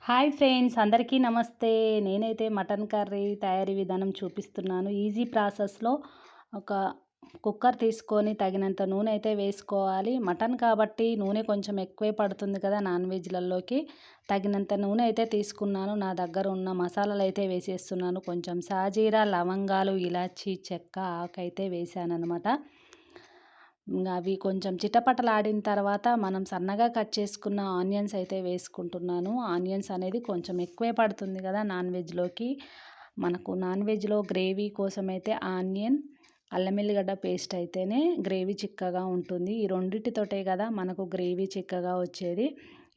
Hi friends, అందరికీ నమస్తే. నేనైతే మటన్ కర్రీ తయారీ విధానం చూపిస్తున్నాను. ఈజీ ప్రాసెస్‌లో ఒక కుక్కర్ తీసుకొని తగినంత నూనె అయితే వేసుకోవాలి. మటన్ కాబట్టి నూనె కొంచెం ఎక్కువే పడుతుంది కదా నాన్ వెజ్‌లలోకి. తగినంత నూనె అయితే తీసుకున్నాను. నా దగ్గర ఉన్న మసాలాలు అయితే వేసేస్తున్నాను. కొంచెం సాజీరా, లవంగాలు, ఇలాచీ, చెక్క, ఆకైతే వేసాననమాట. అవి కొంచెం చిటపటలాడిన తర్వాత మనం సన్నగా కట్ చేసుకున్న ఆనియన్స్ అయితే వేసుకుంటున్నాను. ఆనియన్స్ అనేది కొంచెం ఎక్కువే పడుతుంది కదా నాన్ వెజ్‌లోకి. మనకు నాన్ వెజ్‌లో గ్రేవీ కోసమైతే ఆనియన్, అల్లం ఎల్లిగడ్డ పేస్ట్ అయితేనే గ్రేవీ చిక్కగా ఉంటుంది. ఈ రెండిటితోటే కదా మనకు గ్రేవీ చిక్కగా వచ్చేది.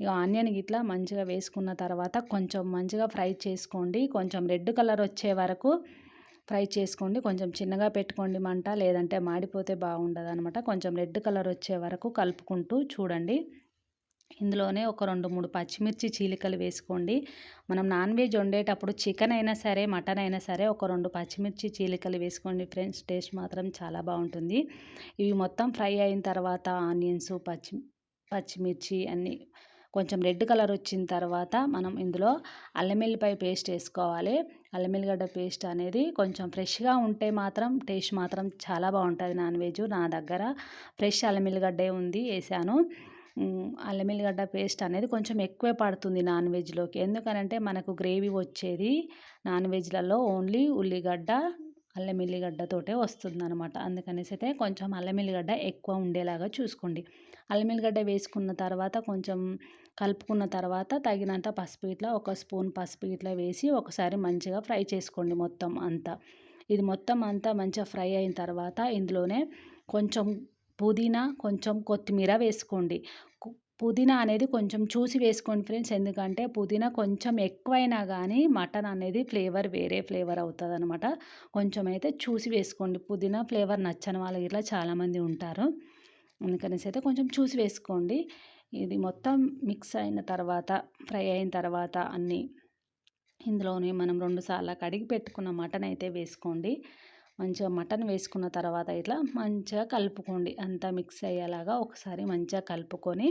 ఇక ఆనియన్ గిట్లా మంచిగా వేసుకున్న తర్వాత కొంచెం మంచిగా ఫ్రై చేసుకోండి. కొంచెం రెడ్ కలర్ వచ్చే వరకు ఫ్రై చేసుకోండి. కొంచెం చిన్నగా పెట్టుకోండి మంట, లేదంటే మాడిపోతే బాగుండదనమాట. కొంచెం రెడ్ కలర్ వచ్చే వరకు కలుపుకుంటూ చూడండి. ఇందులోనే ఒక 2, 3 పచ్చిమిర్చి చీలికలు వేసుకోండి. మనం నాన్ వెజ్ వండేటప్పుడు చికెన్ అయినా సరే, మటన్ అయినా సరే ఒక 2 పచ్చిమిర్చి చీలికలు వేసుకోండి ఫ్రెండ్స్. టేస్ట్ మాత్రం చాలా బాగుంటుంది. ఇవి మొత్తం ఫ్రై అయిన తర్వాత ఆనియన్స్, పచ్చిమిర్చి అన్నీ కొంచెం రెడ్ కలర్ వచ్చిన తర్వాత మనం ఇందులో అల్లం ఎల్లిపాయ పేస్ట్ వేసుకోవాలి. అల్లం ఎల్లిగడ్డ పేస్ట్ అనేది కొంచెం ఫ్రెష్‌గా ఉంటే మాత్రం టేస్ట్ మాత్రం చాలా బాగుంటుంది నాన్ వెజ్. నా దగ్గర ఫ్రెష్ అల్లం ఎల్లిగడ్డే ఉంది, వేసాను. అల్లం ఎల్లిగడ్డ పేస్ట్ అనేది కొంచెం ఎక్కువే పడుతుంది నాన్ వెజ్‌లోకి. ఎందుకనంటే మనకు గ్రేవీ వచ్చేది నాన్ వెజ్‌లలో ఓన్లీ ఉల్లిగడ్డ, అల్లం ఎల్లిగడ్డతోటే వస్తుందనమాట. అందుకనేసి అయితే కొంచెం అల్లం ఎల్లిగడ్డ ఎక్కువ ఉండేలాగా చూసుకోండి. అల్లం ఎల్లిగడ్డ వేసుకున్న తర్వాత కొంచెం కలుపుకున్న తర్వాత తగినంత పసుపు ఇట్లా ఒక స్పూన్ పసుపు ఇట్లా వేసి ఒకసారి మంచిగా ఫ్రై చేసుకోండి మొత్తం అంతా. ఇది మొత్తం అంతా మంచిగా ఫ్రై అయిన తర్వాత ఇందులోనే కొంచెం పుదీనా, కొంచెం కొత్తిమీర వేసుకోండి. కు పుదీనా అనేది కొంచెం చూసి వేసుకోండి ఫ్రెండ్స్. ఎందుకంటే పుదీనా కొంచెం ఎక్కువైనా కానీ మటన్ అనేది ఫ్లేవర్ వేరే ఫ్లేవర్ అవుతుందనమాట. కొంచెం అయితే చూసి వేసుకోండి. పుదీనా ఫ్లేవర్ నచ్చని వాళ్ళు ఇట్లా చాలామంది ఉంటారు. అందుకనేసి అయితే కొంచెం చూసి వేసుకోండి. ఇది మొత్తం మిక్స్ అయిన తర్వాత, ఫ్రై అయిన తర్వాత అన్నీ ఇందులోనే మనం 2 సార్లు కడిగి పెట్టుకున్న మటన్ అయితే వేసుకోండి. మంచిగా మటన్ వేసుకున్న తర్వాత ఇట్లా మంచిగా కలుపుకోండి. అంతా మిక్స్ అయ్యేలాగా ఒకసారి మంచిగా కలుపుకొని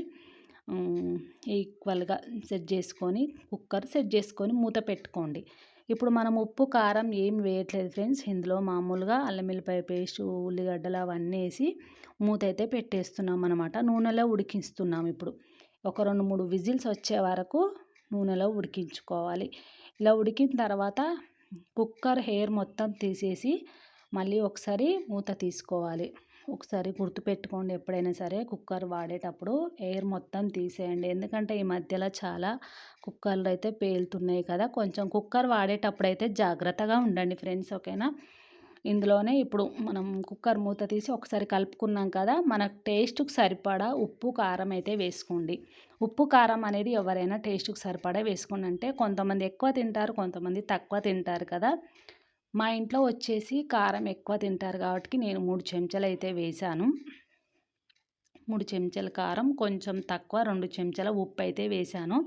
ఈక్వల్‌గా సెట్ చేసుకొని కుక్కర్ సెట్ చేసుకొని మూత పెట్టుకోండి. ఇప్పుడు మనం ఉప్పు, కారం ఏం వేయట్లేదు ఫ్రెండ్స్. ఇందులో మామూలుగా అల్లం ఎల్లిపాయ పేస్టు, ఉల్లిగడ్డలు అవన్నీ వేసి మూత అయితే పెట్టేస్తున్నాం అనమాట. నూనెలో ఉడికిస్తున్నాం ఇప్పుడు. ఒక 2, 3 విజిల్స్ వచ్చే వరకు నూనెలో ఉడికించుకోవాలి. ఇలా ఉడికిన తర్వాత కుక్కర్ హెయిర్ మొత్తం తీసేసి మళ్ళీ ఒకసారి మూత తీసుకోవాలి. ఒకసారి గుర్తుపెట్టుకోండి, ఎప్పుడైనా సరే కుక్కర్ వాడేటప్పుడు ఎయిర్ మొత్తం తీసేయండి. ఎందుకంటే ఈ మధ్యలో చాలా కుక్కర్లు అయితే పేలుతున్నాయి కదా. కొంచెం కుక్కర్ వాడేటప్పుడైతే జాగ్రత్తగా ఉండండి ఫ్రెండ్స్, ఓకేనా. ఇందులోనే ఇప్పుడు మనం కుక్కర్ మూత తీసి ఒకసారి కలుపుకున్నాం కదా. మన టేస్ట్‌కి సరిపడా ఉప్పు, కారం అయితే వేసుకోండి. ఉప్పు, కారం అనేది ఎవరైనా టేస్ట్‌కి సరిపడా వేసుకోండి. అంటే కొంతమంది ఎక్కువ తింటారు, కొంతమంది తక్కువ తింటారు కదా. మా ఇంట్లో వచ్చేసి కారం ఎక్కువ తింటారు కాబట్టి నేను 3 చెంచాలు అయితే వేశాను. 3 చెంచాల కారం, కొంచెం తక్కువ 2 చెంచాల ఉప్పు అయితే వేశాను.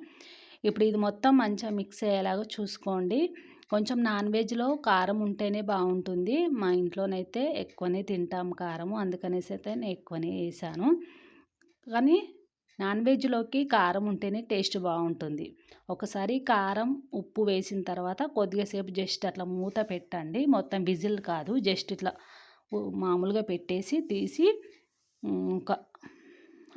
ఇప్పుడు ఇది మొత్తం మంచిగా మిక్స్ అయ్యేలాగా చూసుకోండి. కొంచెం నాన్ వెజ్‌లో కారం ఉంటేనే బాగుంటుంది. మా ఇంట్లోనైతే ఎక్కువనే తింటాం కారము, అందుకనేసి అయితే నేను ఎక్కువనే వేసాను. కానీ నాన్ వెజ్‌లోకి కారం ఉంటేనే టేస్ట్ బాగుంటుంది. ఒకసారి కారం, ఉప్పు వేసిన తర్వాత కొద్దిగా సేపు జస్ట్ అట్లా మూత పెట్టండి. మొత్తం విజిల్ కాదు, జస్ట్ ఇట్లా మామూలుగా పెట్టేసి తీసి ఒక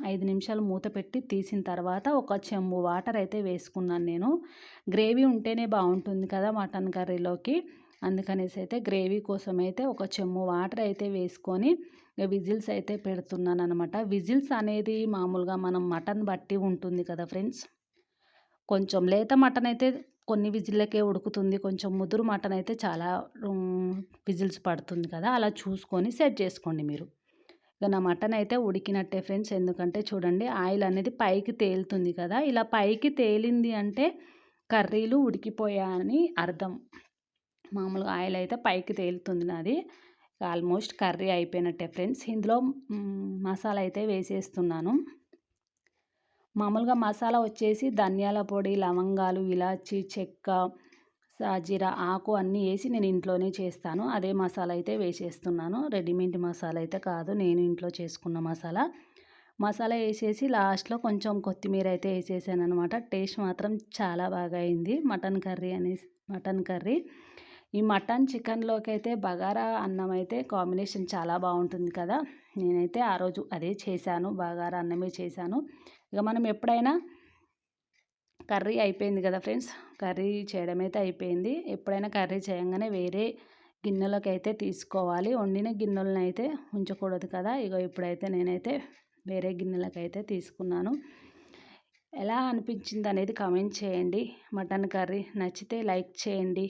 5 నిమిషాలు మూత పెట్టి తీసిన తర్వాత ఒక చెంబు వాటర్ అయితే వేసుకున్నాను నేను. గ్రేవీ ఉంటేనే బాగుంటుంది కదా మటన్ కర్రీలోకి. అందుకనేసి అయితే గ్రేవీ కోసం అయితే ఒక చెంబు వాటర్ అయితే వేసుకొని విజిల్స్ అయితే పెడుతున్నాననమాట. విజిల్స్ అనేది మామూలుగా మనం మటన్ బట్టి ఉంటుంది కదా ఫ్రెండ్స్. కొంచెం లేత మటన్ అయితే కొన్ని విజిల్లకే ఉడుకుతుంది. కొంచెం ముదురు మటన్ అయితే చాలా విజిల్స్ పడుతుంది కదా. అలా చూసుకొని సెట్ చేసుకోండి మీరు. ఇక నా మటన్ అయితే ఉడికినట్టే ఫ్రెండ్స్. ఎందుకంటే చూడండి, ఆయిల్ అనేది పైకి తేలుతుంది కదా. ఇలా పైకి తేలింది అంటే కర్రీలు ఉడికిపోయాయని అర్థం. మామూలుగా ఆయిల్ అయితే పైకి తేలుతుంది నాది. ఆల్మోస్ట్ కర్రీ అయిపోయినట్టే ఫ్రెండ్స్. ఇందులో మసాలా అయితే వేసేస్తున్నాను. మామూలుగా మసాలా వచ్చేసి ధనియాల పొడి, లవంగాలు, ఇలాచి, చెక్క, సాజీరా ఆకు అన్నీ వేసి నేను ఇంట్లోనే చేస్తాను. అదే మసాలా అయితే వేసేస్తున్నాను. రెడీమేడ్ మసాలా అయితే కాదు, నేను ఇంట్లో చేసుకున్న మసాలా. మసాలా వేసేసి లాస్ట్‌లో కొంచెం కొత్తిమీర అయితే వేసేసాననమాట. టేస్ట్ మాత్రం చాలా బాగా అయింది మటన్ కర్రీ. ఈ మటన్ చికెన్‌లోకైతే బగారా అన్నం అయితే కాంబినేషన్ చాలా బావుంటుంది కదా! నేనైతే ఆ రోజు అదే చేశాను. బగారా అన్నమే చేశాను. ఇక మనం ఎప్పుడైనా కర్రీ అయిపోయింది కదా ఫ్రెండ్స్. కర్రీ చేయడం అయితే అయిపోయింది. ఎప్పుడైనా కర్రీ చేయంగానే వేరే గిన్నెలకైతే తీసుకోవాలి. వండిన గిన్నెలనైతే ఉంచకూడదు కదా! ఇగో ఇప్పుడైతే నేనైతే వేరే గిన్నెలకైతే తీసుకున్నాను. ఎలా అనిపించిందనేది కామెంట్ చేయండి. మటన్ కర్రీ నచ్చితే లైక్ చేయండి.